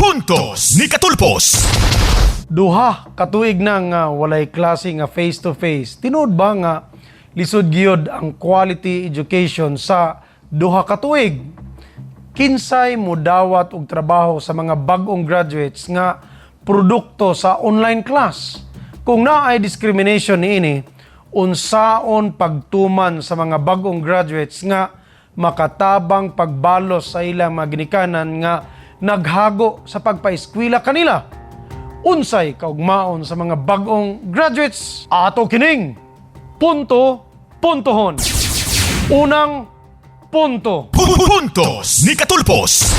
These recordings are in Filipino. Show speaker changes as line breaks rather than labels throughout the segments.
Puntos ni Katulpos.
Duha ka tuig na nga walay klase nga face to face. Tinuod ba nga lisod gyud ang quality education sa duha ka tuig? Kinsay modawat og trabaho sa mga bag-ong graduates nga produkto sa online class? Kung naay discrimination niini, unsaon pagtuman sa mga bag-ong graduates nga makatabang pagbalos sa ilang mga ginikanan nga naghago sa pagpa-eskwela kanila? Unsay kaugmaon sa mga bag-ong graduates? Ato kining punto, puntuhon. Unang punto.
Puntos ni Katulpos.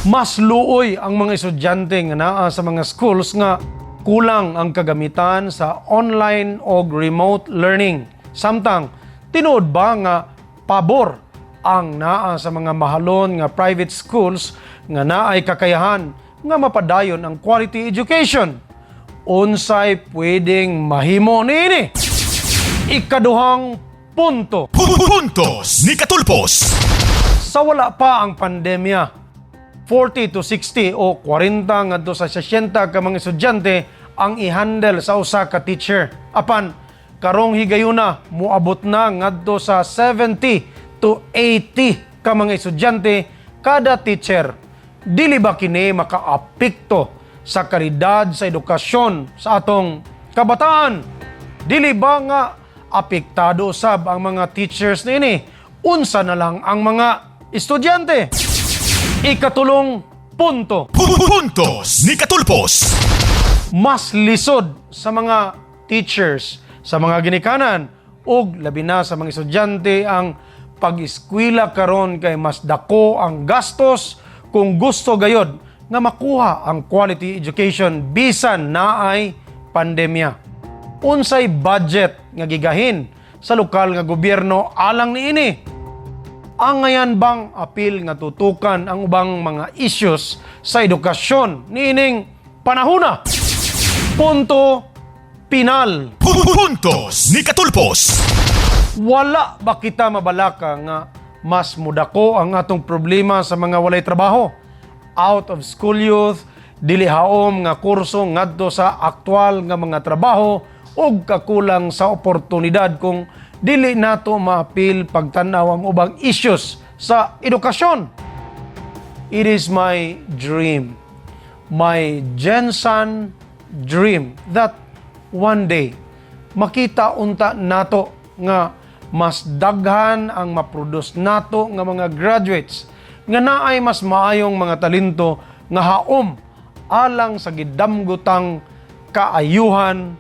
Mas luoy ang mga estudyante nga naa sa mga schools nga kulang ang kagamitan sa online o remote learning. Samtang tinuod ba nga pabor ang naa sa mga mahalon nga private schools nga naay kakayahan nga mapadayon ang quality education? Unsay pwedeng mahimo niini? Ikaduhang punto.
Puntos ni Katulpos.
Sa wala pa ang pandemya, 40 to 60 o 40 ngadto sa 60 ka mga estudyante ang i-handle sa usa ka teacher. Apan karong higayuna moabot na ngadto sa 70 to 80 ka mga estudyante kada teacher. Dili ba kini makaapekto sa kalidad sa edukasyon sa atong kabataan? Dili ba nga apektado sab ang mga teachers nini? Unsa na lang ang mga estudyante? Ikatulong punto.
Puntos ni Katulpos.
Mas lisod sa mga teachers, sa mga ginikanan, ug labi na sa mga estudyante ang pag-eskwela karon kay mas dako ang gastos kung gusto gayod nga makuha ang quality education bisan naay pandemya. Unsay budget nga gigahin sa lokal nga gobyerno alang niini? Ang ngayan bang apil nga tutukan ang ubang mga issues sa edukasyon niining panahona? Punto pinal.
Puntos ni Katulpos.
Wala ba kita mabalaka nga mas mudako ang atong problema sa mga walay trabaho? Out of school youth, dili haom nga kurso ngadto sa aktwal nga mga trabaho ug kakulang sa oportunidad kung dili nato maapil pagtan-aw ang ubang issues sa edukasyon. It is my dream, my Gensan dream that one day makita unta nato nga mas daghan ang maproduce nato nga mga graduates nga naay mas maayong mga talento nga haom alang sa gidamgutang kaayuhan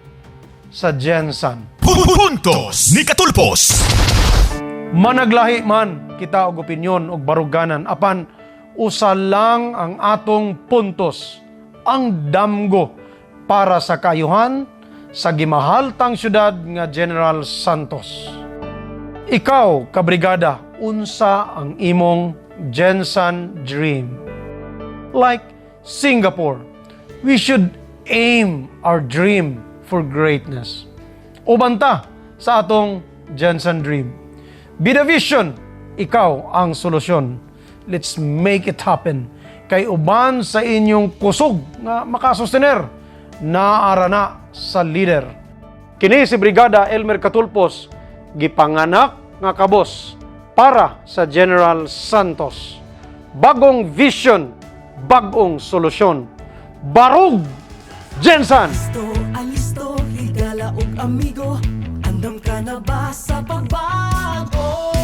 sa Gensan.
Puntos ni Katulpos.
Managlahi man kita og opinyon og baruganan, apan usa lang ang atong puntos, ang damgo para sa kaayuhan sa gimahaltang syudad nga General Santos. Ikaw, kabrigada, unsa ang imong Gensan dream? Like Singapore, we should aim our dream for greatness. Ubanta sa atong Gensan dream. Be the vision, ikaw ang solusyon. Let's make it happen. Kay uban sa inyong kusog nga makasustener, naara na sa leader. Kini si Brigada Elmer Katulpos, gipanganak nga kabos para sa General Santos. Bagong vision, bagong solusyon. Barug Gensan!
Alisto, higala og amigo, andam ka na ba sa pagbago?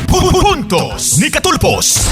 Puntos ni Katulpos.